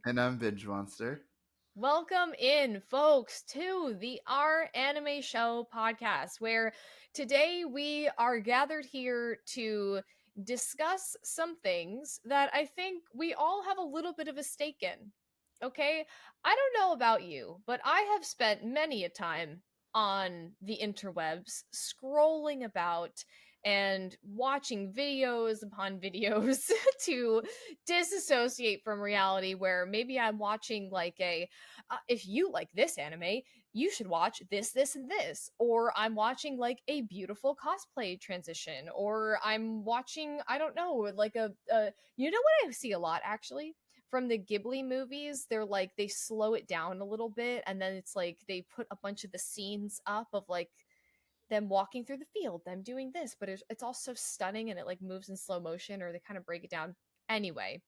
And I'm Binge Monster. Welcome in, folks, to the Our Anime Show podcast, where today we are gathered here to discuss some things that I think we all have a little bit of a stake in. Okay? I don't know about you, but I have spent many a time on the interwebs scrolling about and watching videos upon videos to disassociate from reality, where maybe I'm watching like if you like this anime, you should watch this, this, and this. Or I'm watching like a beautiful cosplay transition, or I'm watching, I don't know, like you know what I see a lot actually? From the Ghibli movies, they're like, they slow it down a little bit, and then it's like they put a bunch of the scenes up of like them walking through the field, them doing this, but it's all so stunning and it like moves in slow motion, or they kind of break it down. Anyway,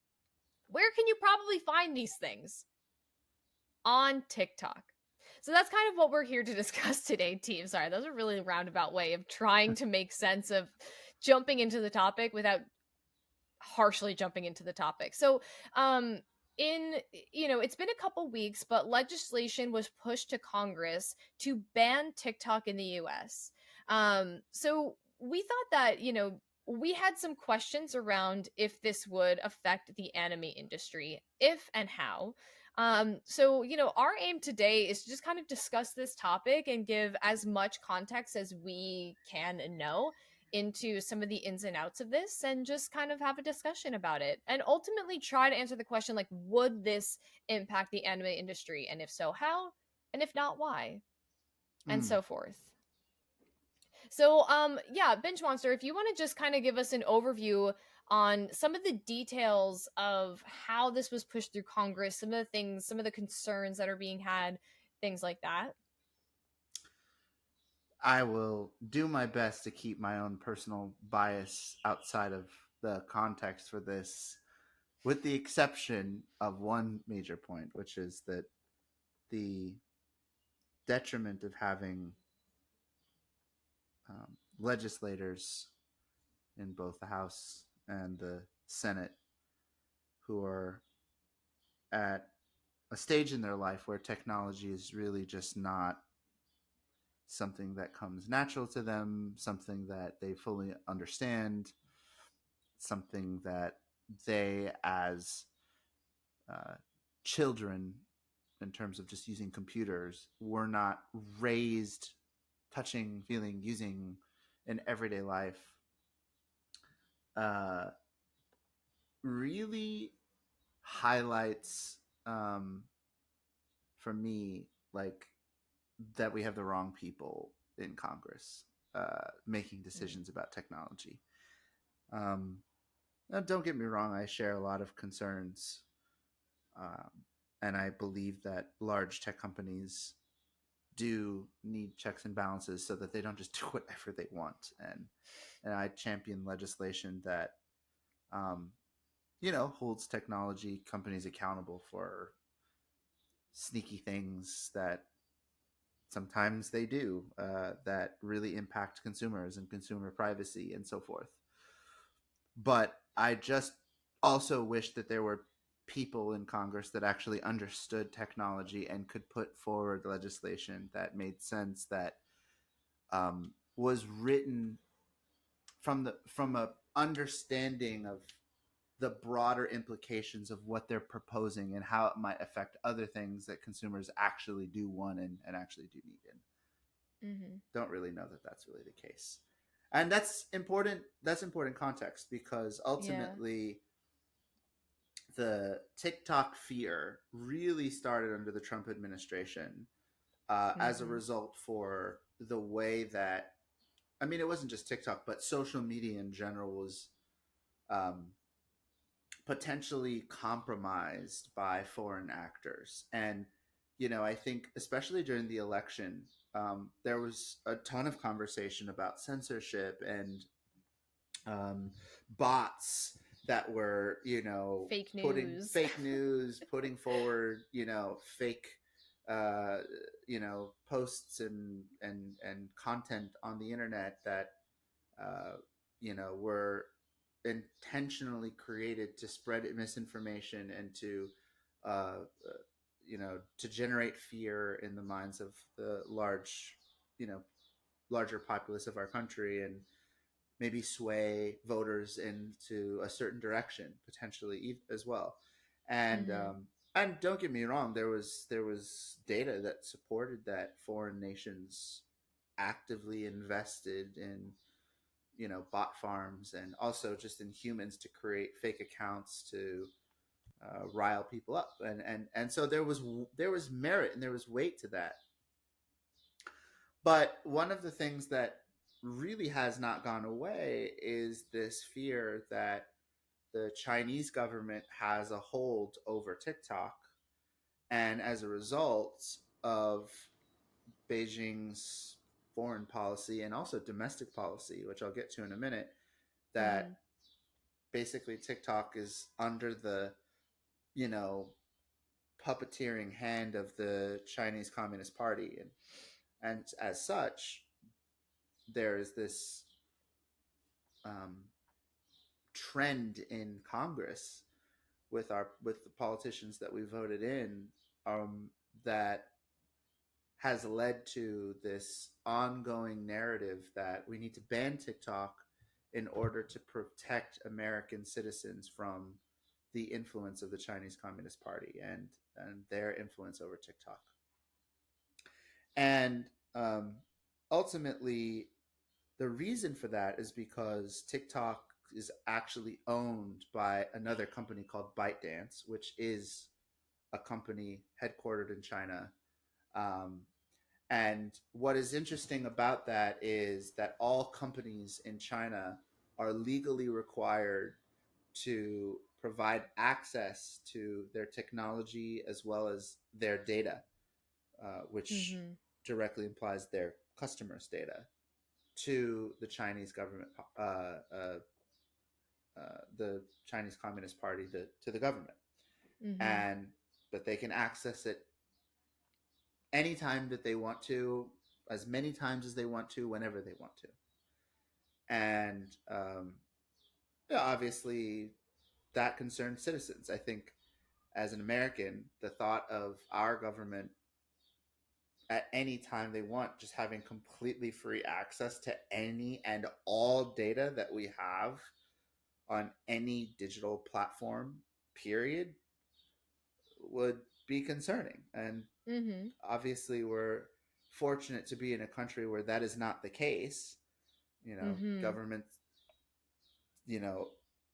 where can you probably find these things? On TikTok. So that's kind of what we're here to discuss today, team. Sorry, that was a really roundabout way of trying to make sense of jumping into the topic without harshly jumping into the topic. So, in it's been a couple weeks, but legislation was pushed to Congress to ban TikTok in the US. So we thought that, we had some questions around if this would affect the anime industry, if and how. So, our aim today is to just kind of discuss this topic and give as much context as we can and know into some of the ins and outs of this, and just kind of have a discussion about it, and ultimately try to answer the question, like, would this impact the anime industry, and if so, how, and if not, why, and Mm. so forth. So, yeah, Binge Monster, if you want to just kind of give us an overview on some of the details of how this was pushed through Congress, some of the things, some of the concerns that are being had, things like that. I will do my best to keep my own personal bias outside of the context for this, with the exception of one major point, which is that the detriment of having legislators in both the House and the Senate who are at a stage in their life where technology is really just not something that comes natural to them, something that they fully understand, something that they, as uh, children, in terms of just using computers, were not raised touching, feeling, using in everyday life, uh, really highlights, for me, like, that we have the wrong people in Congress making decisions about technology. Um, Now, don't get me wrong, I share a lot of concerns. Um, and I believe that large tech companies do need checks and balances so that they don't just do whatever they want. And I champion legislation that, um, holds technology companies accountable for sneaky things that sometimes they do that really impact consumers and consumer privacy and so forth. But I just also wish that there were people in Congress that actually understood technology and could put forward legislation that made sense, that was written from a understanding of the broader implications of what they're proposing and how it might affect other things that consumers actually do want and actually do need, and Mm-hmm. don't really know that that's really the case. And that's important. That's important context, because Yeah. ultimately the TikTok fear really started under the Trump administration, as a Mm-hmm. result for the way that, I mean, it wasn't just TikTok, but social media in general was um, potentially compromised by foreign actors. And, I think especially during the election, there was a ton of conversation about censorship and bots that were, Fake putting news. fake news, putting forward, fake, uh, posts and content on the internet that, uh, were intentionally created to spread misinformation and to to generate fear in the minds of the you know, larger populace of our country, and maybe sway voters into a certain direction potentially as well. And Mhm. and don't get me wrong, there was data that supported that foreign nations actively invested in, bot farms, and also just in humans to create fake accounts to rile people up, and so there was merit and there was weight to that. But one of the things that really has not gone away is this fear that the Chinese government has a hold over TikTok, and as a result of Beijing's foreign policy and also domestic policy, which I'll get to in a minute, that Mhm. basically TikTok is under the, you know, puppeteering hand of the Chinese Communist Party, and as such, there is this um, trend in Congress with the politicians that we voted in, um, that has led to this ongoing narrative that we need to ban TikTok in order to protect American citizens from the influence of the Chinese Communist Party and their influence over TikTok. And ultimately, the reason for that is because TikTok is actually owned by another company called ByteDance, which is a company headquartered in China. Um, and what is interesting about that is that all companies in China are legally required to provide access to their technology as well as their data, which Mhm. directly implies their customers' data, to the Chinese government, the Chinese Communist Party, to the government, Mhm. and but they can access it anytime that they want to, as many times as they want to, whenever they want to. And yeah, obviously, that concerns citizens. I think as an American, the thought of our government at any time they want just having completely free access to any and all data that we have on any digital platform, period, would be concerning. And Mhm. obviously, we're fortunate to be in a country where that is not the case. Mhm. Government, you know,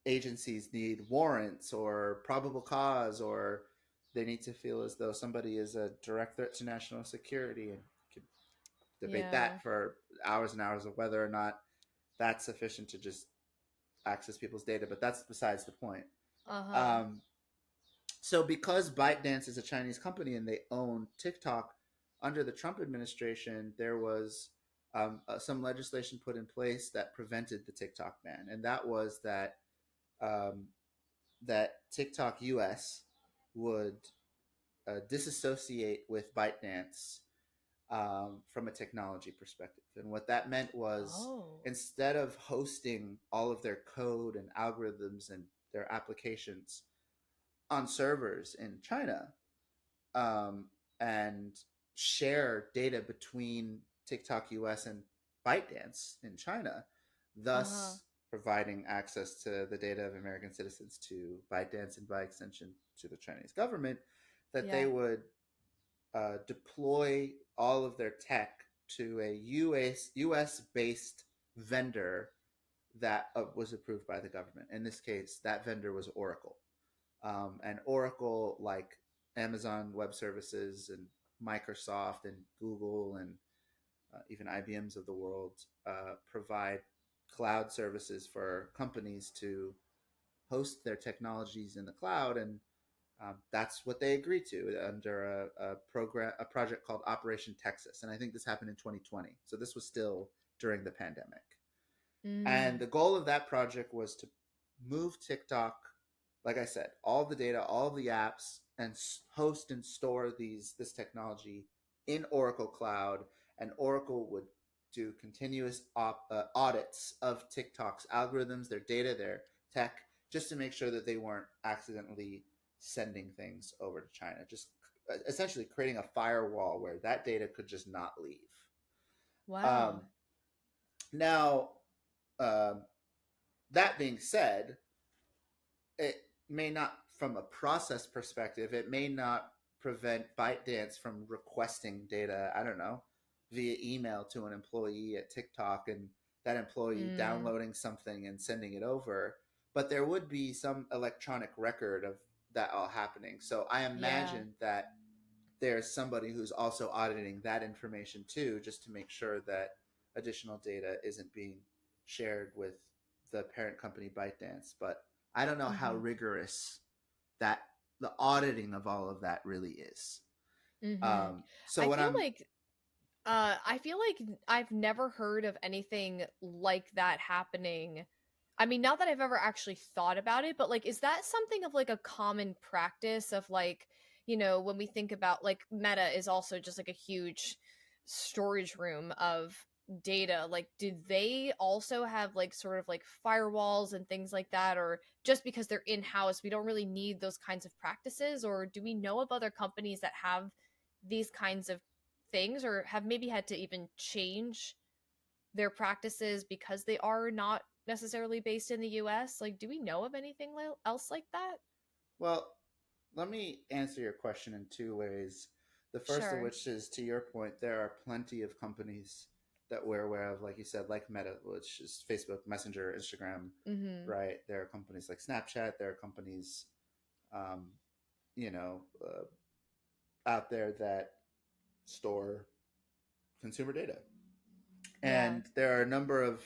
agencies need warrants or probable cause, or they need to feel as though somebody is a direct threat to national security, and could debate Yeah. that for hours and hours of whether or not that's sufficient to just access people's data. But that's besides the point. Uh-huh. Um, so because ByteDance is a Chinese company and they own TikTok, under the Trump administration, there was some legislation put in place that prevented the TikTok ban, and that was um, that TikTok US would disassociate with ByteDance from a technology perspective. And what that meant was, Oh. instead of hosting all of their code and algorithms and their applications on servers in China, um, and share data between TikTok US and ByteDance in China, Uh-huh. thus providing access to the data of American citizens to ByteDance, and by extension to the Chinese government, that they Yeah. would deploy all of their tech to a US based vendor that was approved by the government. In this case, that vendor was Oracle. And Oracle, like Amazon Web Services and Microsoft and Google and even IBM's of the world, provide cloud services for companies to host their technologies in the cloud, and that's what they agreed to under a project called Operation Texas. And I think this happened in 2020, so this was still during the pandemic. And Mm. the goal of that project was to move TikTok, like I said, all the data, all the apps, and host and store this technology in Oracle Cloud. And Oracle would do continuous audits of TikTok's algorithms, their data, their tech, just to make sure that they weren't accidentally sending things over to China, just essentially creating a firewall where that data could just not leave. Wow. Um, now, um, that being said, it may not, from a process perspective, it may not prevent ByteDance from requesting data, I don't know, via email to an employee at TikTok and that employee Mm, downloading something and sending it over. But there would be some electronic record of that all happening. So I yeah. imagine that there's somebody who's also auditing that information too, just to make sure that additional data isn't being shared with the parent company ByteDance. But I don't know how Mhm. rigorous that the auditing of all of that really is. Mhm. So I what feel I'm like I feel like I've never heard of anything like that happening. I mean, not that I've ever actually thought about it, but like, is that something of like a common practice of like, when we think about like Meta is also just like a huge storage room of data. Like, do they also have like sort of like firewalls and things like that? Or just because they're in house, we don't really need those kinds of practices? Or do we know of other companies that have these kinds of things or have maybe had to even change their practices because they are not necessarily based in the US? Like, do we know of anything else like that? well, let me answer your question in two ways. The first of Sure. which is, to your point, there are plenty of companies that we're aware of, like you said, like Meta, which is Facebook, Messenger, Instagram, Mhm. right? There are companies like Snapchat. There are companies, um, you know, out there that store consumer data. Yeah. And there are a number of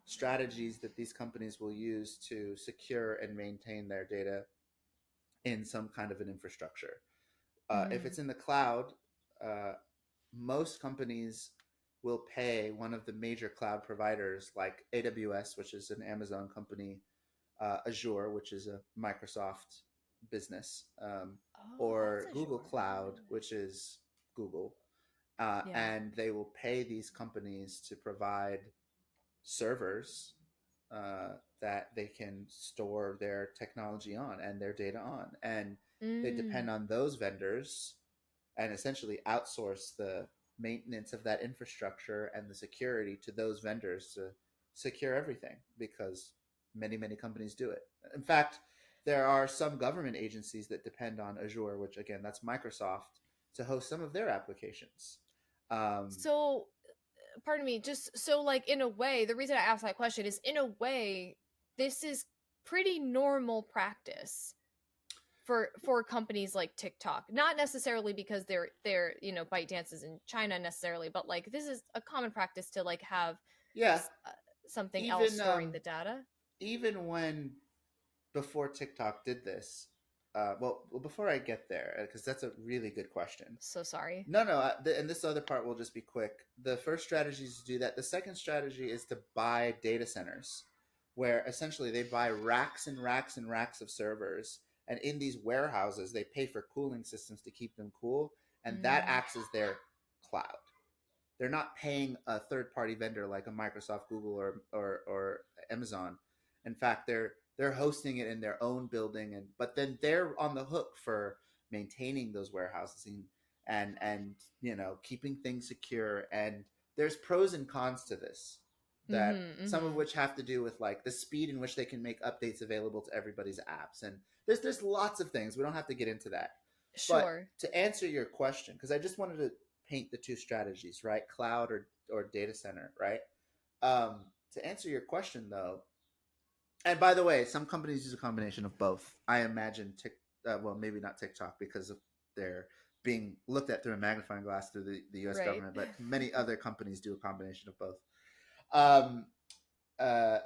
strategies that these companies will use to secure and maintain their data in some kind of an infrastructure. If Mhm. it's in the cloud, uh, most companies will pay one of the major cloud providers like AWS, which is an Amazon company, Azure, which is a Microsoft business, Oh, that's or a Google sure. I didn't Cloud, know that. which is Google. Yeah. And they will pay these companies to provide servers uh, that they can store their technology on and their data on. And they depend Mm. on those vendors and essentially outsource the maintenance of that infrastructure and the security to those vendors to secure everything because many, many companies do it. In fact, there are some government agencies that depend on Azure, which again, that's Microsoft, to host some of their applications. Um, So, pardon me, just so like in a way, the reason I asked that question is in a way this is pretty normal practice for companies like TikTok. Not necessarily because they're ByteDance is in China necessarily, but like this is a common practice to like have yeah, something else even storing the data. even when before TikTok did this, well, before I get there, because that's a really good question. So sorry. No, no, and this other part will just be quick. The first strategy is to do that. The second strategy is to buy data centers, where essentially they buy racks and racks and racks of servers, and in these warehouses they pay for cooling systems to keep them cool, and that Mm. acts as their cloud. They're not paying a third party vendor like a Microsoft, Google, or Amazon. In fact, they're hosting it in their own building, and but then they're on the hook for maintaining those warehouses and keeping things secure. And there's pros and cons to this, that Mhm. some of Mhm. which have to do with like the speed in which they can make updates available to everybody's apps, and there's lots of things. We don't have to get into that, but Sure. to answer your question, because I just wanted to paint the two strategies, right? Cloud or data center, right? To answer your question though, and by the way, some companies use a combination of both. I imagine well, maybe not TikTok because of their being looked at through a magnifying glass through the U.S. Right. government, but many other companies do a combination of both. Um, uh,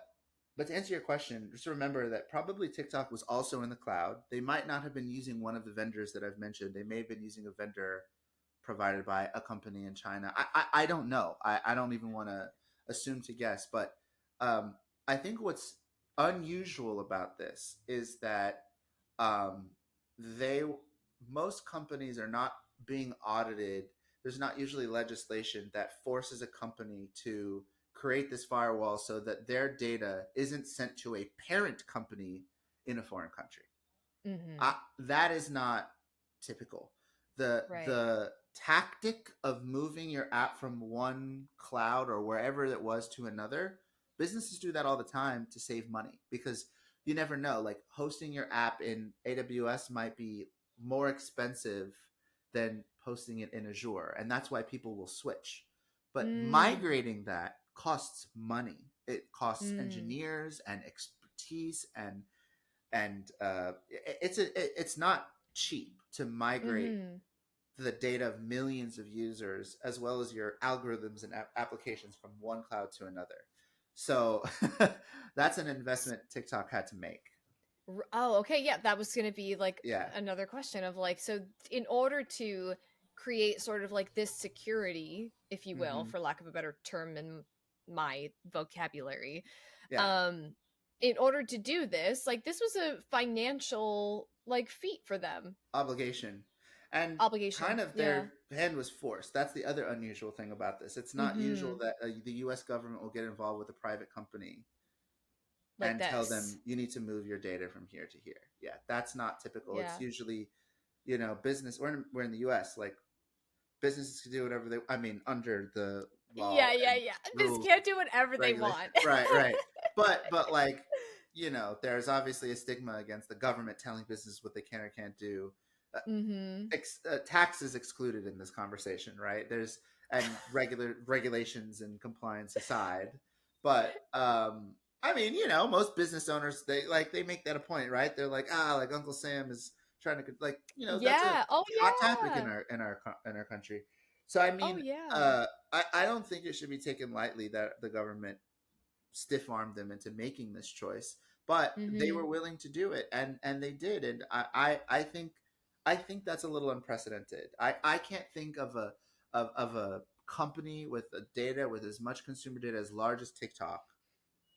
but to answer your question, just remember that probably TikTok was also in the cloud. They might not have been using one of the vendors that I've mentioned. They may have been using a vendor provided by a company in China. I don't know. I don't even want to assume to guess, but um, I think what's unusual about this is that um, they most companies are not being audited. There's not usually legislation that forces a company to create this firewall so that their data isn't sent to a parent company in a foreign country. That is not typical. Right. The tactic of moving your app from one cloud or wherever it was to another, businesses do that all the time to save money because you never know. Like hosting your app in AWS might be more expensive than posting it in Azure, and that's why people will switch. But Mm. migrating that costs money. It costs Mm. engineers and expertise and it's not cheap to migrate Mhm. the data of millions of users as well as your algorithms and applications from one cloud to another. So that's an investment TikTok had to make. Oh, okay. Yeah, that was going to be like Yeah. another question of like, so in order to create sort of like this security, if you will, Mm-hmm. for lack of a better term in my vocabulary, Yeah. um, in order to do this, like this was a financial like feat for them, Obligation. And obligation. kind of Yeah. their hand was forced. That's the other unusual thing about this. It's not usual Mm-hmm. that the US government will get involved with a private company Like and tell this. them you need to move your data from here to here. Yeah, that's not typical. It's Yeah. usually, business. We're in the U.S. Like businesses can do whatever they. I mean, under the law Yeah, yeah, and yeah. Just rules, can't do whatever they regulation. want. Right, right. But like, there's obviously a stigma against the government telling businesses what they can or can't do. Uh, Mm-hmm. Tax is excluded in this conversation, right? There's and regular regulations and compliance aside, but I mean, most business owners they make that a point, right? They're like, like Uncle Sam is trying to like, that's a Yeah. Oh hot topic in yeah. our country. So I Oh mean, yeah. I don't think it should be taken lightly that the government stiff armed them into making this choice, but they Mm-hmm. were willing to do it, and they did, and I think that's a little unprecedented. I can't think of a company with a data with as much consumer data as large as TikTok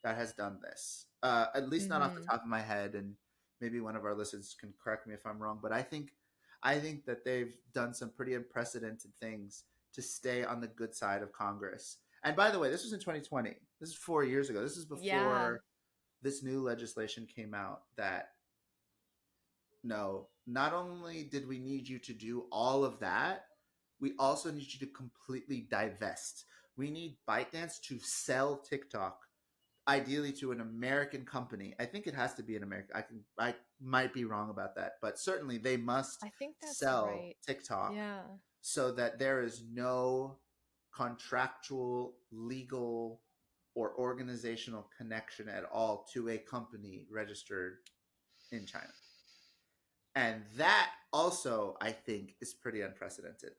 that has done this. At least not off the Mm-hmm. top of my head, and maybe one of our listeners can correct me if I'm wrong. But I think that they've done some pretty unprecedented things to stay on the good side of Congress. And by the way, this was in 2020. This is 4 years ago. This is Yeah. before this new legislation came out that no, not only did we need you to do all of that, we also need you to completely divest. We need ByteDance to sell TikTok ideally to an American company. I think it has to be an American. I might be wrong about that, but certainly they must I think that's sell right. TikTok Yeah. so that there is no contractual, legal, or organizational connection at all to a company registered in China. And that also, I think, is pretty unprecedented.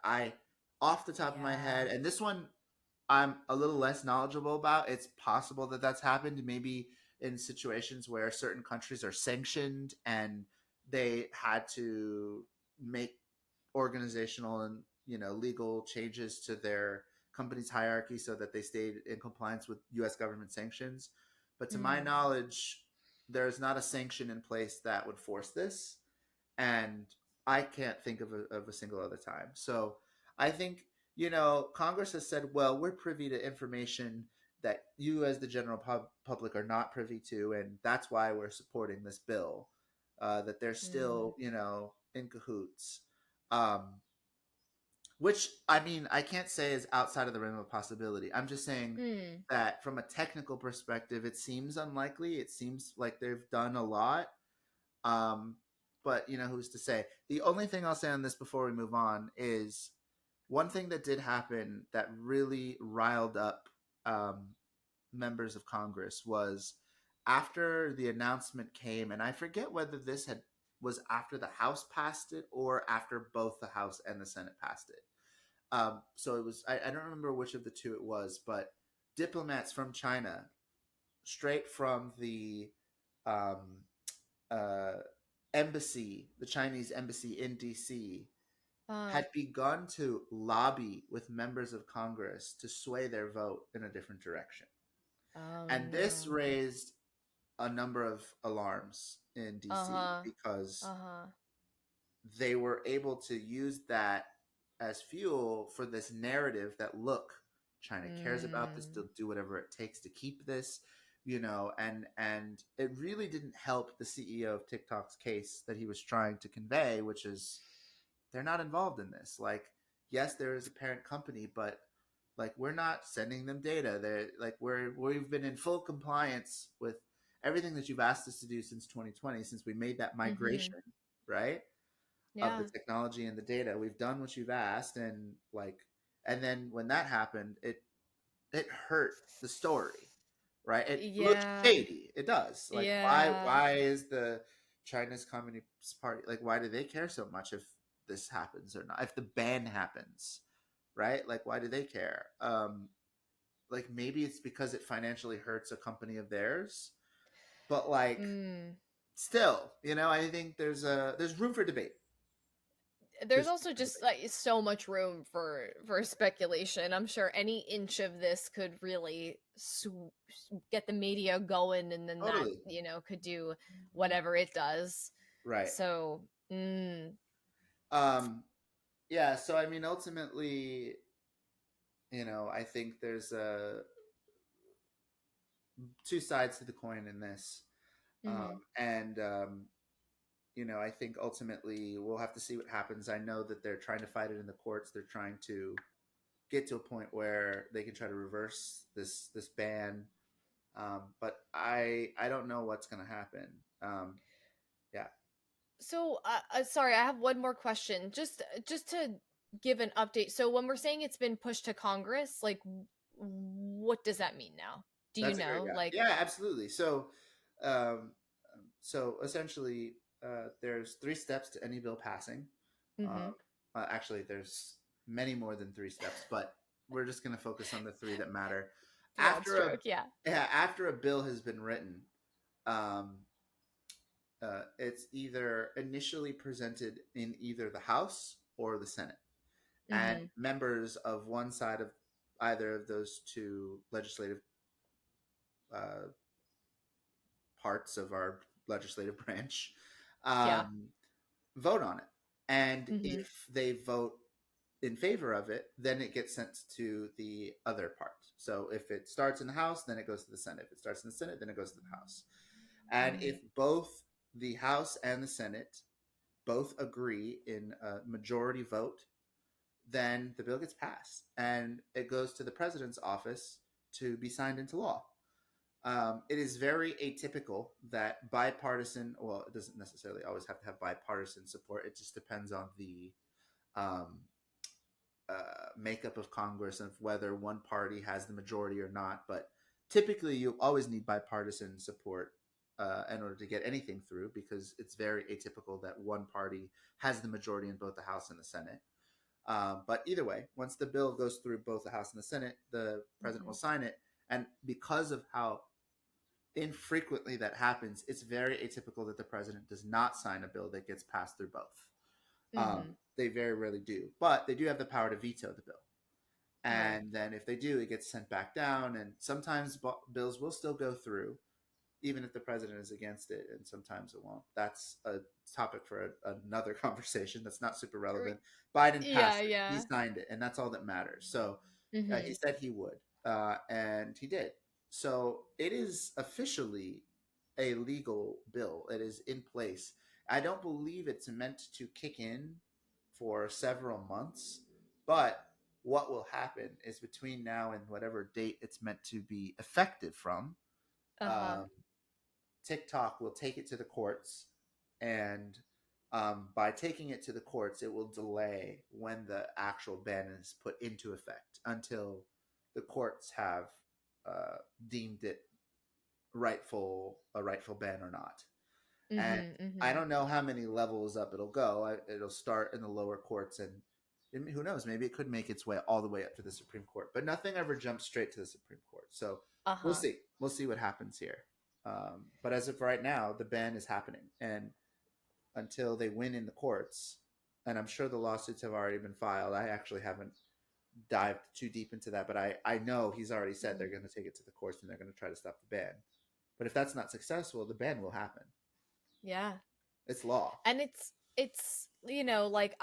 Off the top of my Yeah. head, and this one I'm a little less knowledgeable about. It's possible that that's happened maybe in situations where certain countries are sanctioned and they had to make organizational and legal changes to their company's hierarchy so that they stayed in compliance with U.S. government sanctions. But to my Mm. knowledge, there's not a sanction in place that would force this, and I can't think of a single other time. So I think Congress has said, well, we're privy to information that you, as the general public, are not privy to, and that's why we're supporting this bill. That they're Mm. still in cahoots, um, which I mean I can't say is outside of the realm of possibility. I'm just saying Mm. that from a technical perspective, it seems unlikely. It seems like they've done a lot, um, but who's to say? The only thing I'll say on this before we move on is one thing that did happen that really riled up um, members of Congress was after the announcement came, and I forget whether this had was after the House passed it or after both the House and the Senate passed it. So it was I don't remember which of the two it was, but diplomats from China, straight from the um, uh, embassy, the Chinese embassy in DC, Uh. had begun to lobby with members of Congress to sway their vote in a different direction. Oh And this no. raised a number of alarms in DC Uh-huh. because Uh-huh. they were able to use that as fuel for this narrative that look, China cares about this, Mm. they'll do whatever it takes to keep this. and it really didn't help the CEO of TikTok's case that he was trying to convey, which is they're not involved in this. Like, yes, there is a parent company, but like we're not sending them data. They like we've been in full compliance with everything that you've asked us to do since 2020, since we made that Mhm. migration, right? Of the Yeah. technology and the data. We've done what you've asked, and like, and then when that happened, it hurt the story, right? It looks Yeah. shady. It does. Like, Yeah. why is the China's Communist Party like? Why do they care so much if this happens or not? If the ban happens, right? Like, why do they care? Like maybe it's because it financially hurts a company of theirs, but like Mm. still, I think there's room for debate. There's There's room also for just debate. like so much room for speculation. I'm sure any inch of this could really get the media going, and then that Totally. could do whatever it does. Right. So, Um, yeah, so I mean ultimately, I think there's two sides to the coin in this. Um, mm-hmm. and I think ultimately we'll have to see what happens. I know that they're trying to fight it in the courts. They're trying to get to a point where they can try to reverse this ban. But I don't know what's going to happen. Yeah, So, sorry, I have one more question. Just to give an update. So, when we're saying it's been pushed to Congress, like, what does that mean now? Do you that's a great know? guy. Like, Yeah, absolutely. Um, so essentially, there's three steps to any bill passing. mm-hmm. Um, actually, there's many more than three steps, but we're just going to focus on the three that matter. Broad After a stroke, yeah. Yeah, after a bill has been written, um, it's either initially presented in either the House or the Senate, and Mm-hmm. members of one side of either of those two legislative uh, parts of our legislative branch Yeah. um, vote on it. And Mm-hmm. if they vote in favor of it, then it gets sent to the other part. So if it starts in the House, then it goes to the Senate. If it starts in the Senate, then it goes to the House. And Mm-hmm. if both the House and the Senate both agree in a majority vote, then the bill gets passed and it goes to the president's office to be signed into law. It is very atypical that bipartisan, well, it doesn't necessarily always have to have bipartisan support. It just depends on the um, makeup of Congress and whether one party has the majority or not. But typically, you always need bipartisan support in order to get anything through because it's very atypical that one party has the majority in both the House and the Senate. But either way, once the bill goes through both the House and the Senate, the president Mm-hmm. will sign it. And because of how infrequently that happens, it's very atypical that the president does not sign a bill that gets passed through both. Mm-hmm. They very rarely do, but they do have the power to veto the bill. Right. And then if they do, it gets sent back down. And sometimes bills will still go through, even if the president is against it, and sometimes it won't. That's a topic for another conversation. That's not super relevant. Biden Yeah, passed it. He yeah. signed it, and that's all that matters. So he Mm-hmm. said he would, and he did. So it is officially a legal bill. It is in place. I don't believe it's meant to kick in for several months, but what will happen is between now and whatever date it's meant to be effective from, Uh-huh. um, TikTok will take it to the courts, and by taking it to the courts, it will delay when the actual ban is put into effect until the courts have uh, deemed it a rightful ban or not. And Mm-hmm. I Mm-hmm. don't know how many levels up it'll go. It'll start in the lower courts, and who knows? Maybe it could make its way all the way up to the Supreme Court. But nothing ever jumps straight to the Supreme Court. So we'll Uh-huh. see. We'll see what happens here. But as of right now, the ban is happening, and until they win in the courts, and I'm sure the lawsuits have already been filed. I actually haven't dived too deep into that, but I know he's already said Mm-hmm. they're going to take it to the courts and they're going to try to stop the ban. But if that's not successful, the ban will happen. Yeah. It's law. And it's like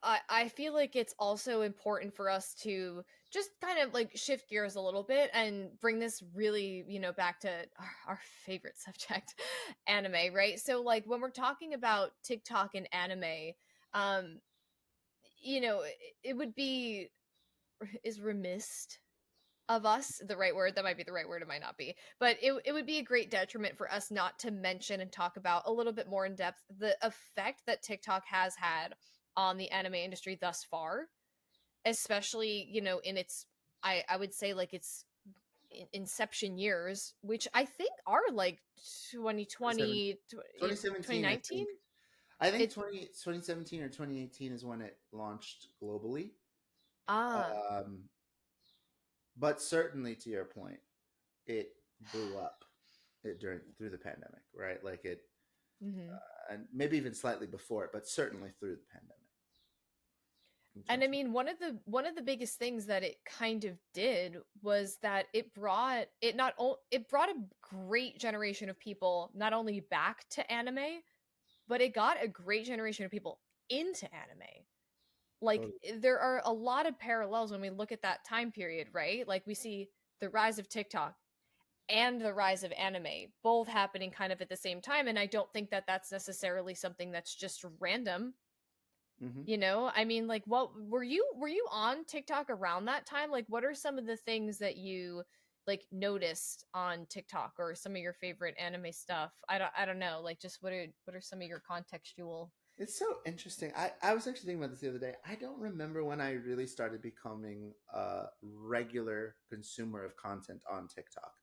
I feel like it's also important for us to just kind of like shift gears a little bit and bring this really, back to our favorite subject, anime, right? So like when we're talking about TikTok and anime, um, it would be is remiss of us the right word, that might be the right word, it might not be, but it would be a great detriment for us not to mention and talk about a little bit more in depth the effect that TikTok has had on the anime industry thus far, especially in its, I would say like its inception years, which I think are like 2020, 2017, I 2019. think. I think It 2017 or 2018 is when it launched globally. ah Um, but certainly, to your point, it blew up during through the pandemic, right? Like it, mhm. and maybe even slightly before it, but certainly through the pandemic in And I 2020. mean, one of the biggest things that it kind of did was that it brought a great generation of people not only back to anime, but it got a great generation of people into anime. Like Totally. there are a lot of parallels when we look at that time period, right? Like we see the rise of TikTok and the rise of anime both happening kind of at the same time, and I don't think that that's necessarily something that's just random. Hmm. I mean, like, what were you on TikTok around that time? Like, what are some of the things that you like noticed on TikTok, or some of your favorite anime stuff? I don't know. Like, just what are some of your contextual? It's so interesting. I was actually thinking about this the other day. I don't remember when I really started becoming a regular consumer of content on TikTok.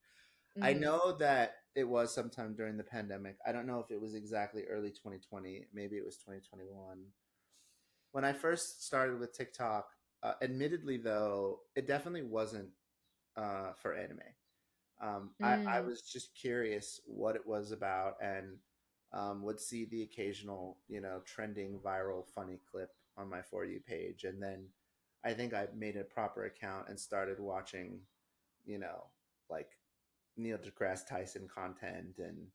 I Mm, know that it was sometime during the pandemic. I don't know if it was exactly early 2020. Maybe it was 2021. When I first started with TikTok, admittedly, though, it definitely wasn't for anime. I mm, was just curious what it was about and would see the occasional, trending viral funny clip on my For You page. And then I think I made a proper account and started watching, you know, like Neil deGrasse Tyson content and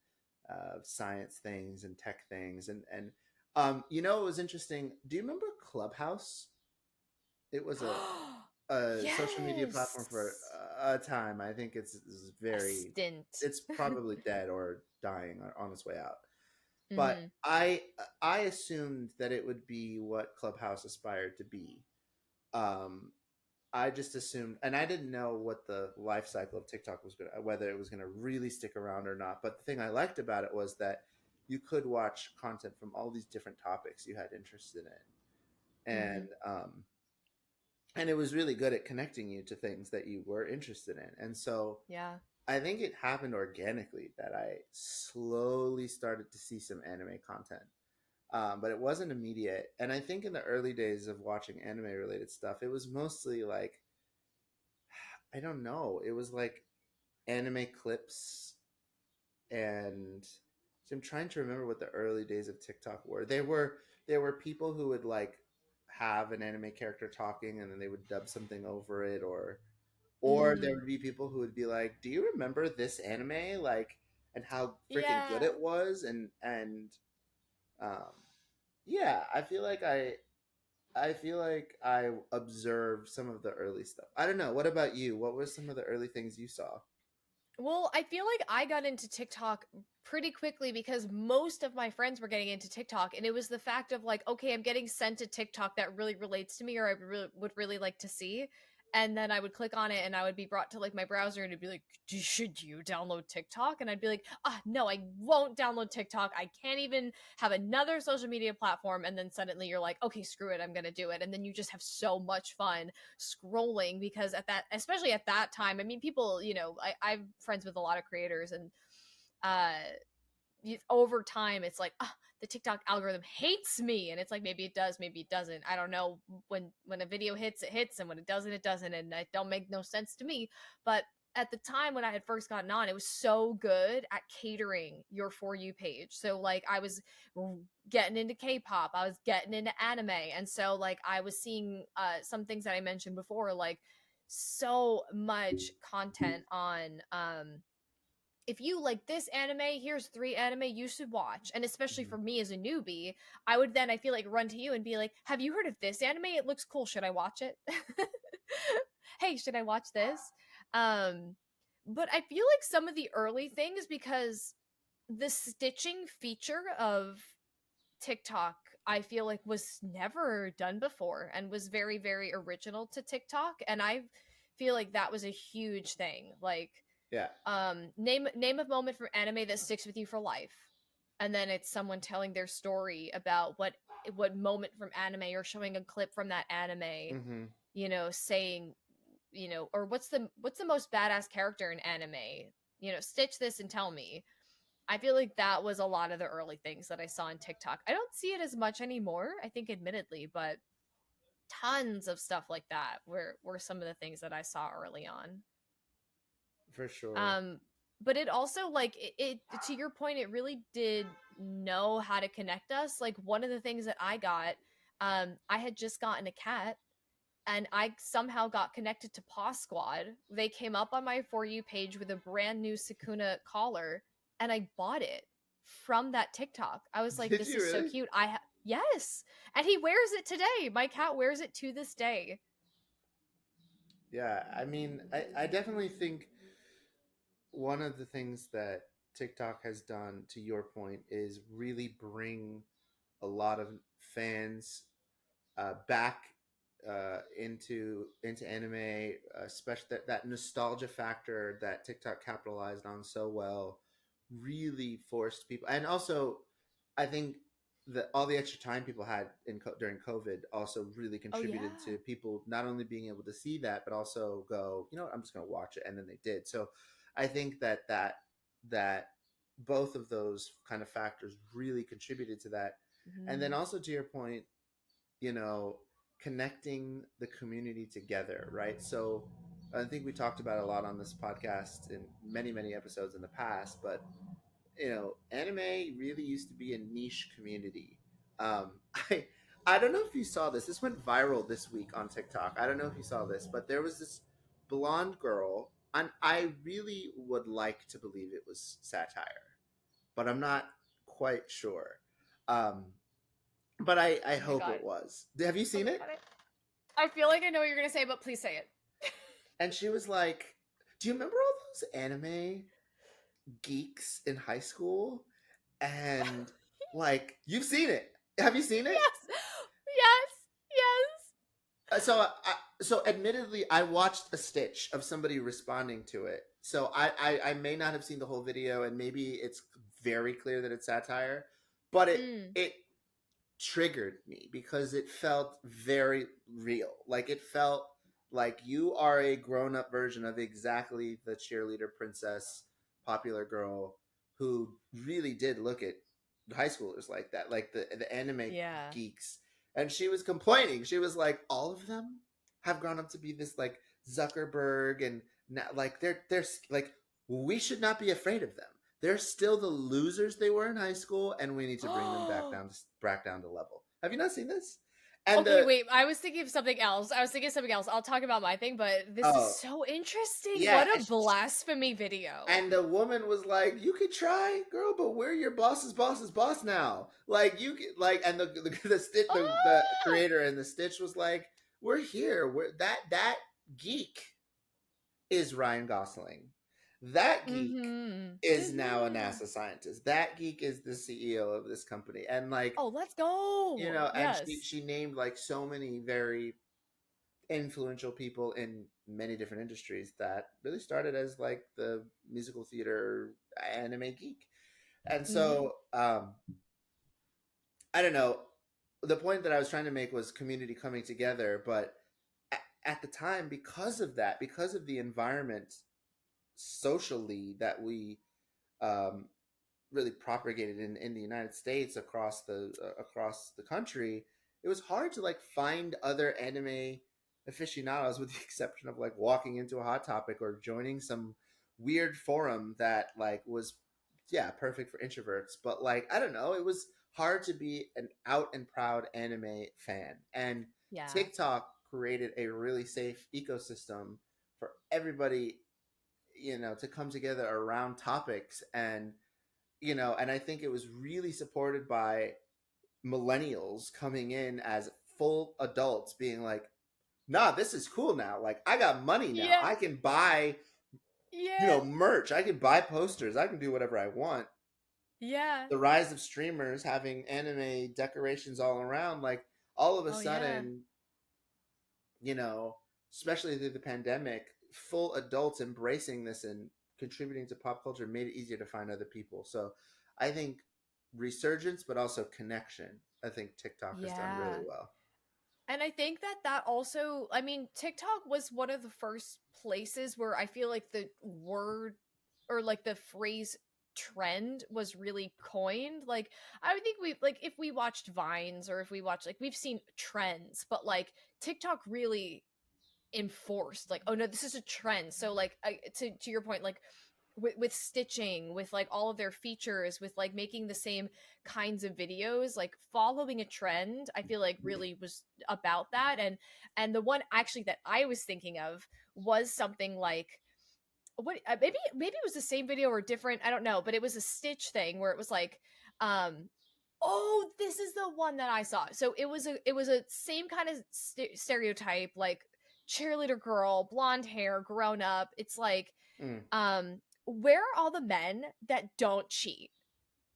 science things and tech things. It was interesting. Do you remember Clubhouse? It was a social media platform for yes, a time. I think it's a very, stint. it's probably dead or dying on its way out. But Mm-hmm. I assumed that it would be what Clubhouse aspired to be. Um, I just assumed, and I didn't know what the life cycle of TikTok was going to, whether it was going to really stick around or not. But the thing I liked about it was that you could watch content from all these different topics you had interested in, Mm-hmm. and it was really good at connecting you to things that you were interested in. And so Yeah. I think it happened organically that I slowly started to see some anime content. But it wasn't immediate. And I think in the early days of watching anime related stuff, it was mostly like, I don't know, it was like anime clips. And so I'm trying to remember what the early days of TikTok were. There were people who would like have an anime character talking and then they would dub something over it, or there Mm. would be people who would be like, "Do you remember this anime?" Like, and how freaking good Yeah. it was, um, yeah, I feel like I observed some of the early stuff. I don't know. What about you? What were some of the early things you saw? Well, I feel like I got into TikTok pretty quickly because most of my friends were getting into TikTok, and it was the fact of like, okay, I'm getting sent a TikTok that really relates to me, or would really like to see, and then I would click on it, and I would be brought to like my browser, and it'd be like, should you download TikTok? And I'd be like, no, I won't download TikTok. I can't even have another social media platform. And then suddenly you're like, okay, screw it, I'm gonna do it, and then you just have so much fun scrolling because at that, especially at that time, I mean, people, I'm friends with a lot of creators, and uh over time it's like, the TikTok algorithm hates me, and it's like, maybe it does, maybe it doesn't, I don't know. When a video hits, it hits, and when it doesn't, it doesn't, and it don't make no sense to me. But at the time when I had first gotten on, it was so good at catering your For You page. So like I was getting into K-pop, I was getting into anime, and so like I was seeing some things that I mentioned before, like so much content on if you like this anime, here's 3 anime you should watch. And especially Mhm. for me as a newbie, I would then, I feel like, run to you and be like, have you heard of this anime? It looks cool. Should I watch it? Hey, should I watch this? Um, but I feel like some of the early things, because the stitching feature of TikTok, I feel like was never done before and was very, very original to TikTok. And I feel like that was a huge thing. Like, Yeah. name a moment from anime that sticks with you for life, and then it's someone telling their story about what moment from anime, or showing a clip from that anime, Hmm. saying, or what's the most badass character in anime, stitch this and tell me. I feel like that was a lot of the early things that I saw on TikTok. I don't see it as much anymore, I think, admittedly, but tons of stuff like that were some of the things that I saw early on. For sure. um but it also, like, it to your point, it really did know how to connect us. Like, one of the things that I got, I had just gotten a cat, and I somehow got connected to Paw Squad. They came up on my For You page with a brand new Sakuna collar, and I bought it from that TikTok. I was like, Did this you is so really? cute. Yes. And he wears it today. My cat wears it to this day. Yeah. I mean, I definitely think one of the things that TikTok has done, to your point, is really bring a lot of fans back into anime, especially that nostalgia factor that TikTok capitalized on so well, really forced people. And also, I think that all the extra time people had during COVID also really Oh contributed yeah. to people not only being able to see that, but also go, you know what, I'm just going to watch it, and then they did. So, I think that both of those kind of factors really contributed to that. And then Mhm. also, to your point, you know, connecting the community together, right? So I think we talked about a lot on this podcast in many, many episodes in the past, but anime really used to be a niche community. Um, I I don't know if you saw this. This went viral this week on TikTok. I don't know if you saw this, but there was this blonde girl, and I really would like to believe it was satire, but I'm not quite sure. Um, but I Oh my hope god. it was. Have you Oh seen my it? god. I feel like I know what you're gonna say, but please say it. And she was like, "Do you remember all those anime geeks in high school?" And like, you've seen it. Have you seen it? Yes. Yes. Yes. So admittedly, I watched a stitch of somebody responding to it. So I may not have seen the whole video, and maybe it's very clear that it's satire, but it Mm. it triggered me because it felt very real. Like, it felt like you are a grown up version of exactly the cheerleader princess, popular girl who really did look at high schoolers like that, like the anime Yeah. geeks. And she was complaining. She was like, all of them have grown up to be this like Zuckerberg, and now, like, they're like, we should not be afraid of them. They're still the losers they were in high school, and we need to bring them back down to level. Have you not seen this? And Okay, the wait. I was thinking of something else. I'll talk about my thing, but this is oh so interesting. yeah, What a blasphemy video. and the woman was like, "You could try, girl, but we're your boss's boss now. Like, you could, like." And the Ah! creator and the Stitch was like, "We're here. We're that geek is Ryan Gosling. That geek Mm-hmm. is now a Mm-hmm. NASA scientist. That geek is the CEO of this company." And like, Oh, let's go. and she Yes. she named like so many very influential people in many different industries that really started as like the musical theater anime geek. And Mm-hmm. so I don't know. The point that I was trying to make was community coming together, but at the time, because of that, because of the environment socially that we um, really propagated in the United States across the country, it was hard to like find other anime aficionados, with the exception of like walking into a Hot Topic or joining some weird forum that like was, yeah, perfect for introverts. But like, I don't know, it was hard to be an out and proud anime fan, and Yeah. TikTok created a really safe ecosystem for everybody to come together around topics. And and I think it was really supported by millennials coming in as full adults being like, nah, this is cool now. Like, I got money now. Yeah. I can buy, Yeah. merch. I can buy posters. I can do whatever I want. Yeah. The rise of streamers having anime decorations all around, like, all of a Oh yeah. sudden, you know, especially through the pandemic, full adults embracing this and contributing to pop culture made it easier to find other people. So I think resurgence, but also connection. I think TikTok has done really Yeah. well. And I think that also, I mean, TikTok was one of the first places where I feel like the word or like the phrase trend was really coined. Like, I would think we, like, if we watched Vines or if we watched, like, we've seen trends, but like TikTok really enforced, like, oh no, this is a trend. So, like, to your point, like, with stitching, with like all of their features, with like making the same kinds of videos, like following a trend, I feel like really was about that. And the one actually that I was thinking of was something like, what, maybe it was the same video or different, I don't know, but it was a Stitch thing where it was like, um oh, this is the one that I saw. So it was a same kind of stereotype, like cheerleader girl, blonde hair, grown up. It's like, Mm, where are all the men that don't cheat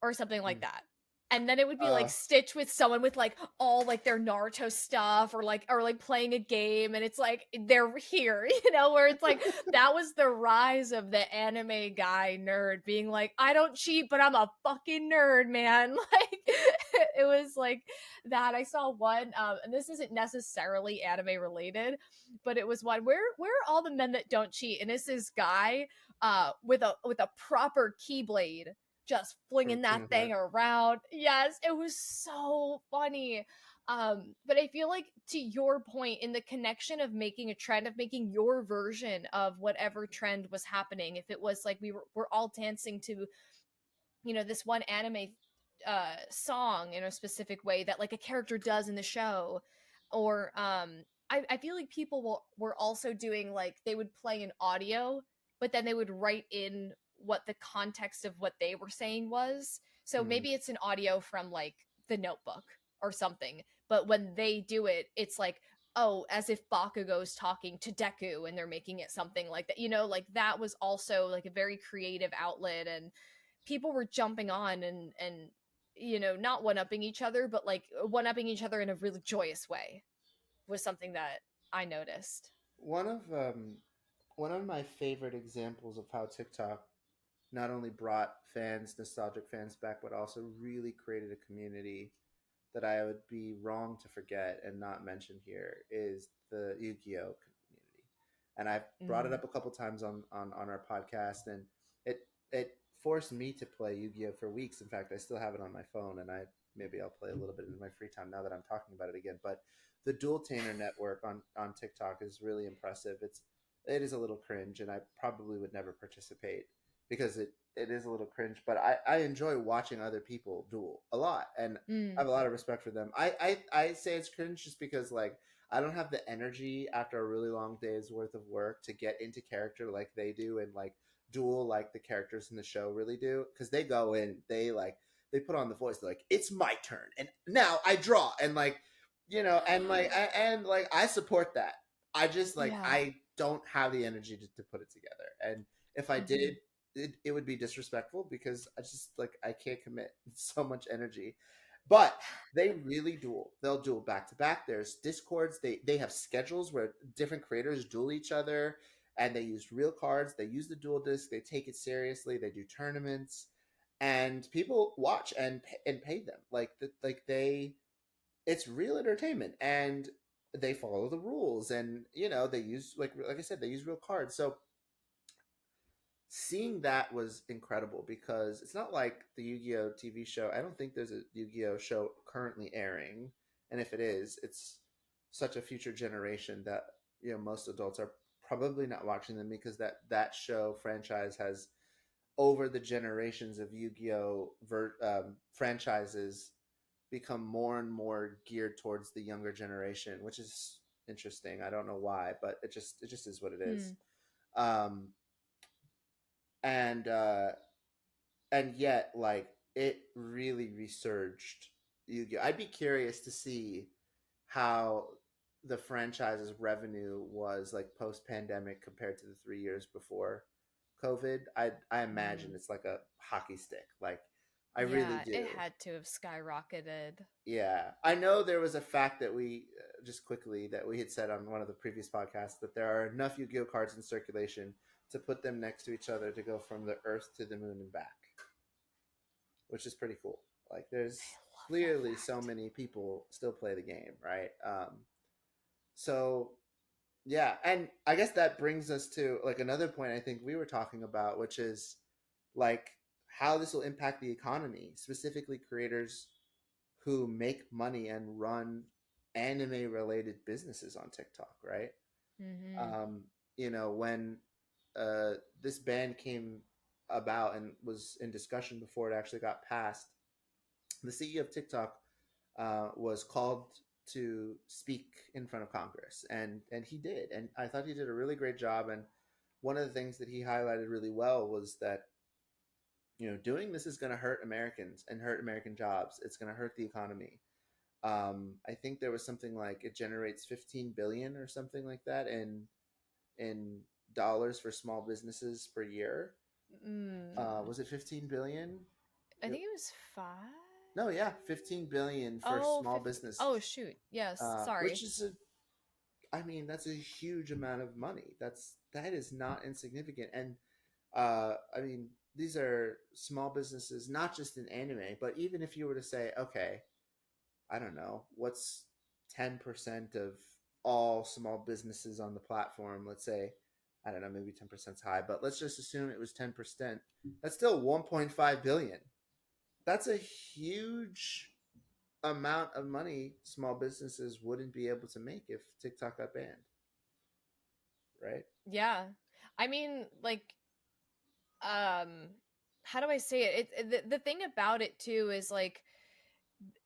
or something like mm. that? And then it would be like Uh, Stitch with someone with like all like their Naruto stuff, or like playing a game, and it's like they're here, where it's like that was the rise of the anime guy nerd being like, I don't cheat, but I'm a fucking nerd, man. Like, it was like that. I saw one, and this isn't necessarily anime related, but it was one where are all the men that don't cheat? And it's this guy with a proper keyblade just flinging that Cartoon thing Heart. around. Yes, it was so funny. But I feel like, to your point, in the connection of making a trend, of making your version of whatever trend was happening, if it was like we're all dancing to, this one anime song in a specific way that like a character does in the show, or I feel like people were also doing, like, they would play an audio, but then they would write in what the context of what they were saying was. So Mm. maybe it's an audio from like The Notebook or something, but when they do it, it's like, oh, as if Bakugo's talking to Deku, and they're making it something like that. Like, that was also like a very creative outlet, and people were jumping on and not one-upping each other, but like one-upping each other in a really joyous way, was something that I noticed. One of one of my favorite examples of how TikTok not only brought fans, nostalgic fans back, but also really created a community that I would be wrong to forget and not mention here is the Yu-Gi-Oh community. And I've brought it Mm. up a couple times on our podcast, and it forced me to play Yu-Gi-Oh for weeks. In fact, I still have it on my phone, and maybe I'll play a little bit in my free time now that I'm talking about it again. But the dual tainer network on TikTok is really impressive. It is a little cringe, and I probably would never participate because it is a little cringe. But I enjoy watching other people duel a lot, and I Mm. have a lot of respect for them. I say it's cringe just because, like, I don't have the energy after a really long day's worth of work to get into character like they do, and like duel like the characters in the show really do, because they go in, they put on the voice, they're like, it's my turn and now I draw, and like, and like, I support that. I just, like, Yeah. I don't have the energy to put it together, and if I Hmm. did, it would be disrespectful because I just, like, I can't commit so much energy. But they really duel. They'll duel back to back. There's discords. They have schedules where different creators duel each other, and they use real cards. They use the duel disc. They take it seriously. They do tournaments, and people watch and pay them. Like it's real entertainment, and they follow the rules, and they use, like I said, they use real cards. So seeing that was incredible because it's not like the Yu-Gi-Oh TV show. I don't think there's a Yu-Gi-Oh show currently airing, and if it is, it's such a future generation that most adults are probably not watching them, because that show franchise has, over the generations of Yu-Gi-Oh franchises, become more and more geared towards the younger generation, which is interesting. I don't know why, but it just is what it is. Hmm. Um, and yet like it really resurged Yu-Gi-Oh. I'd be curious to see how the franchise's revenue was like post pandemic compared to the 3 years before COVID. I imagine Mm. it's like a hockey stick. Like I really Yeah, it do. had to have skyrocketed. Yeah, I know there was a fact that we just quickly that we had said on one of the previous podcasts that there are enough Yu-Gi-Oh cards in circulation to put them next to each other to go from the Earth to the Moon and back, which is pretty cool. Like, I there's love that clearly so fact. many people still play the game, right? So yeah, and I guess that brings us to like another point I think we were talking about, which is like how this will impact the economy, specifically creators who make money and run anime related businesses on TikTok, right? Mhm. Um, when this ban came about and was in discussion before it actually got passed, the CEO of TikTok was called to speak in front of Congress, and he did, and I thought he did a really great job. And one of the things that he highlighted really well was that doing this is going to hurt Americans and hurt American jobs. It's going to hurt the economy. I think there was something like it generates 15 billion or something like that in dollars for small businesses per year. Mm. Was it 15 billion? I It, think it was 5. no, yeah, 15 billion for Oh, small 50. Oh, businesses, shoot. Yes, which sorry. is I mean, that's a huge amount of money. That is not insignificant. And I mean, these are small businesses, not just in anime, but even if you were to say, okay, I don't know, what's 10% of all small businesses on the platform? Let's say, I don't know, maybe 10% is high, but let's just assume it was 10%. That's still 1.5 billion. That's a huge amount of money small businesses wouldn't be able to make if TikTok got banned, right? Yeah. I mean, like, um, how do I say it? The thing about it too is like,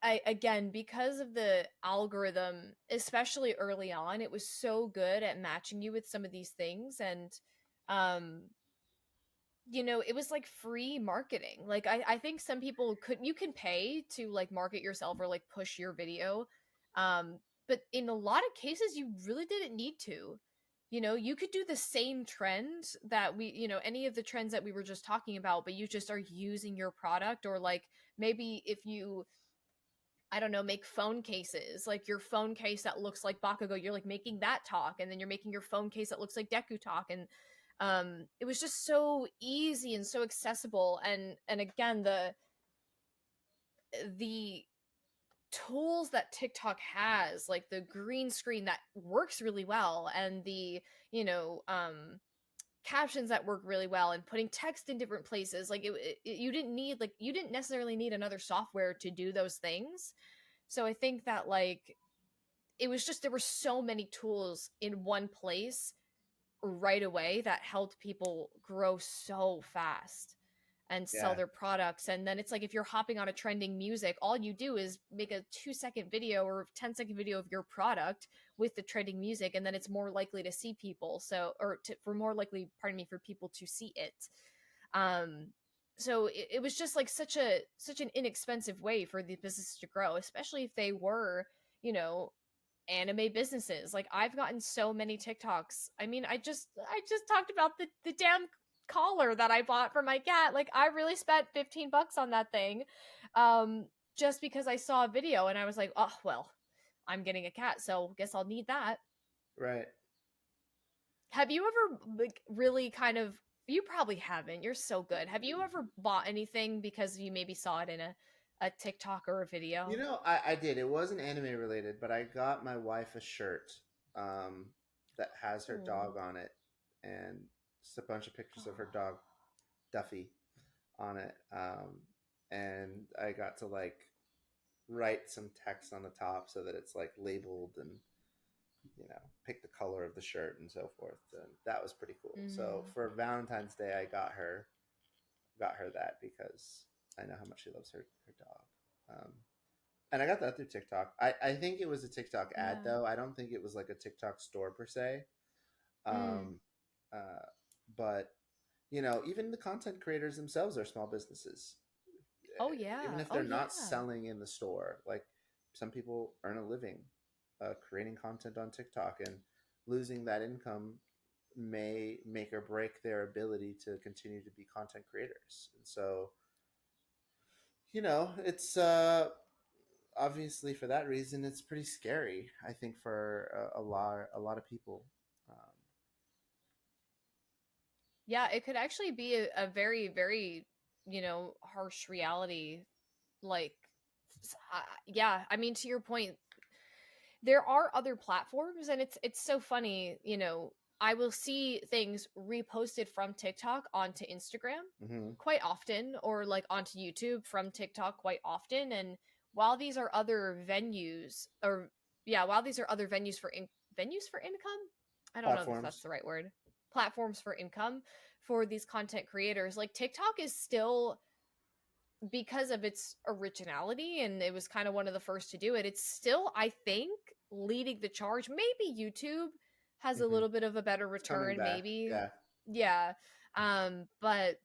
I again, because of the algorithm, especially early on, it was so good at matching you with some of these things. And um it was like free marketing. Like, I think some people could, you can pay to like market yourself or like push your video. But in a lot of cases you really didn't need to. You could do the same trend that any of the trends that we were just talking about, but you just are using your product. Or like, maybe if you, I don't know, make phone cases, like your phone case that looks like Bakugo, you're like making that talk, and then you're making your phone case that looks like Deku talk. And it was just so easy and so accessible. And again, the tools that TikTok has, like the green screen that works really well, and the you know captions that work really well, and putting text in different places. Like, you didn't necessarily need another software to do those things. So I think that, like, it was just, there were so many tools in one place right away that helped people grow so fast and sell Yeah, their products. And then it's like, if you're hopping on a trending music, all you do is make a 2-second video or 10-second video of your product with the trending music, and then it's more likely to see people. So, or for more likely, pardon me, for people to see it. Um, so it was just like such an inexpensive way for the business to grow, especially if they were, you know, anime businesses. Like, I've gotten so many TikToks. I mean, I just talked about the damn collar that I bought for my cat. Like, I really spent 15 bucks on that thing. Just because I saw a video and I was like, "Oh, well, I'm getting a cat, so guess I'll need that." right. Have you ever, like, really kind of, you probably haven't. You're so good. Have you ever bought anything because you maybe saw it in a TikTok or a video? I did. It wasn't anime related, but I got my wife a shirt um, that has her Oh. dog on it and just a bunch of pictures of her dog, Duffy, on it. And I got to like write some text on the top so that it's like labeled and pick the color of the shirt and so forth. And that was pretty cool. So Mm. for Valentine's Day, I got her that because I know how much she loves her dog. And I got that through TikTok. I think it was a TikTok ad Yeah. though. I don't think it was like a TikTok store per se. Mm. Um, uh, but even the content creators themselves are small businesses. Oh Even yeah. if Oh they're not yeah. selling in the store. Like some people earn a living creating content on TikTok, and losing that income may make or break their ability to continue to be content creators. And so, it's obviously for that reason, it's pretty scary. I think for a lot of people. Um, Yeah, it could actually be a very, very, harsh reality. Like, yeah, I mean, to your point, there are other platforms, and it's so funny. I will see things reposted from TikTok onto Instagram mhm. quite often, or like onto YouTube from TikTok quite often. And while these are other venues, or yeah, while these are other venues for venues for income, I don't know if that's Platforms. the right word, platforms for income for these content creators, like TikTok is still, because of its originality, and it was kind of one of the first to do it, it's still, I think, leading the charge. Maybe YouTube has a Mhm. little bit of a better It's coming return, back. maybe. Yeah. Yeah. But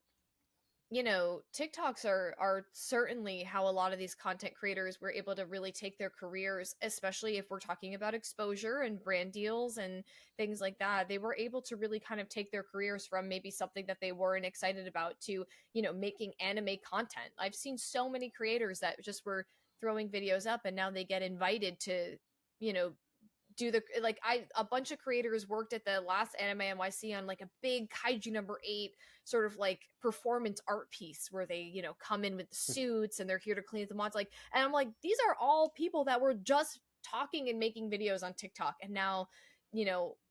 TikToks are certainly how a lot of these content creators were able to really take their careers, especially if we're talking about exposure and brand deals and things like that. They were able to really kind of take their careers from maybe something that they weren't excited about to, making anime content. I've seen so many creators that just were throwing videos up, and now they get invited to, you know, do the, like, I a bunch of creators worked at the last Anime NYC on like a big Kaiju number 8 sort of like performance art piece where they, come in with the suits and they're here to clean up the mods. Like, and I'm like, these are all people that were just talking and making videos on TikTok, and now,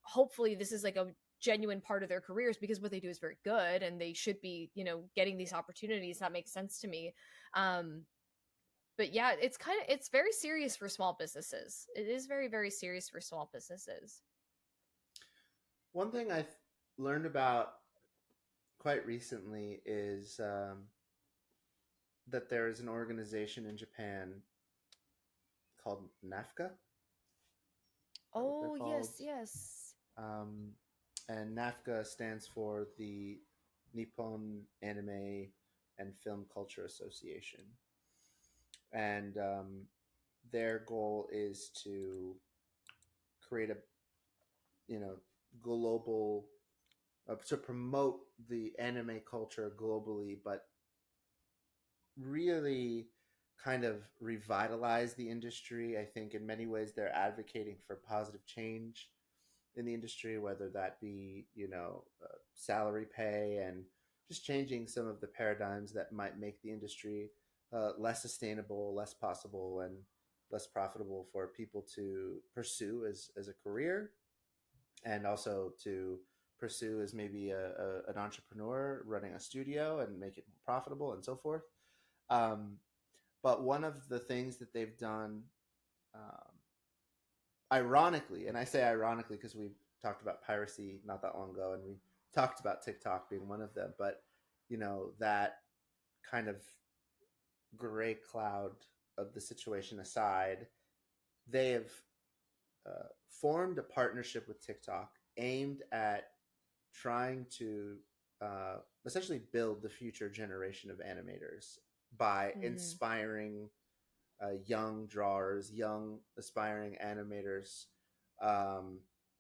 hopefully this is like a genuine part of their careers, because what they do is very good and they should be, getting these opportunities. That makes sense to me. um but yeah, it's very serious for small businesses. It is very, very serious for small businesses. One thing I've learned about quite recently is that there is an organization in Japan called NAFCA. Is that what they're Oh called? yes, yes. Um, and NAFCA stands for the Nippon Anime and Film Culture Association. And their goal is to create a global to promote the anime culture globally, but really kind of revitalize the industry. I think in many ways they're advocating for positive change in the industry, whether that be, salary pay and just changing some of the paradigms that might make the industry less sustainable, less possible, and less profitable for people to pursue as a career, and also to pursue as maybe an entrepreneur running a studio and make it more profitable and so forth. Um, but one of the things that they've done, um, ironically, and I say ironically because we talked about piracy not that long ago, and we talked about TikTok being one of them, but that kind of gray cloud of the situation aside, they have formed a partnership with TikTok aimed at trying to essentially build the future generation of animators by Mm-hmm. inspiring young drawers, young aspiring animators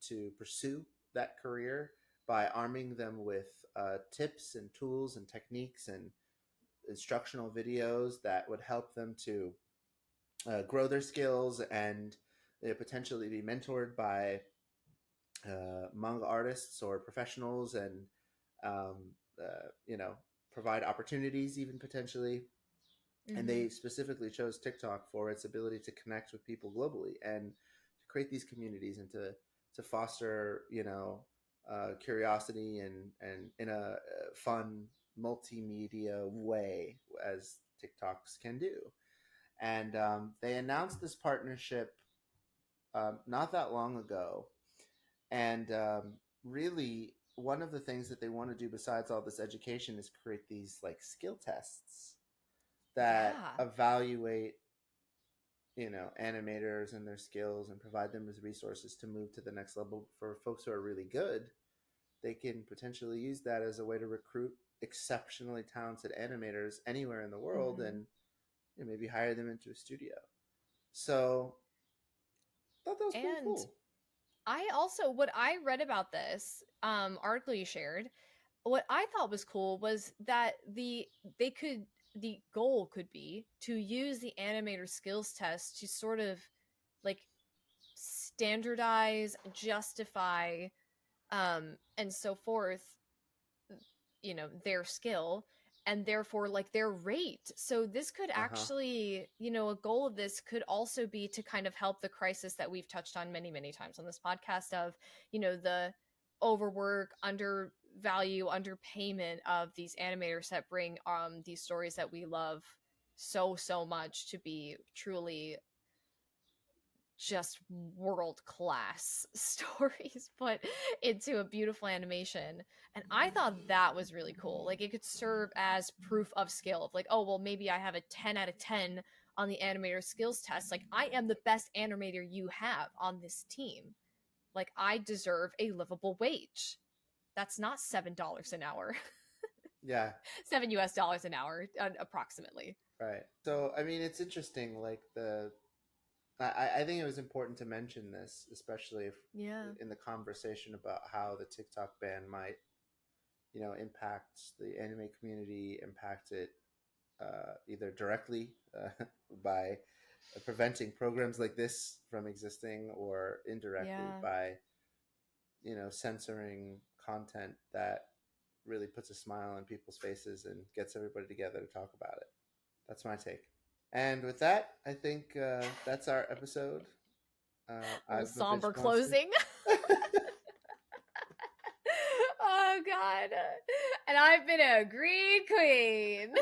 to pursue that career by arming them with tips and tools and techniques and instructional videos that would help them to grow their skills and potentially be mentored by manga artists or professionals, and um, provide opportunities even potentially. And Mm-hmm. they specifically chose TikTok for its ability to connect with people globally and to create these communities and to foster curiosity and in a fun multimedia way as TikToks can do. And they announced this partnership not that long ago, and really one of the things that they want to do besides all this education is create these like skill tests that Yeah. evaluate animators and their skills and provide them with resources to move to the next level. For folks who are really good, they can potentially use that as a way to recruit exceptionally talented animators anywhere in the world, Mhm. and maybe hire them into a studio. So I thought that was pretty And cool. I also, what I read about this article you shared, what I thought was cool was that the goal could be to use the animator skills test to sort of like standardize, justify, and so forth, their skill and therefore like their rate. So this could Uh huh. actually, a goal of this could also be to kind of help the crisis that we've touched on many, many times on this podcast of, the overwork, undervalue, underpayment of these animators that bring these stories that we love so much to be truly just world class stories put into a beautiful animation. And I thought that was really cool. Like it could serve as proof of skill of like, oh, well, maybe I have a 10 out of 10 on the animator skills test. Like I am the best animator you have on this team. Like I deserve a livable wage. That's not $7 an hour. Yeah. $7 an hour, approximately. Right. So I mean, it's interesting. Like I think it was important to mention this, especially if Yeah. in the conversation about how the TikTok ban might, impact the anime community, impact it either directly by preventing programs like this from existing, or indirectly Yeah. by censoring content that really puts a smile on people's faces and gets everybody together to talk about it. That's my take. And with that, I think that's our episode. A little I'm the Bitch somber Monster. closing. Oh god. And I've been a green queen.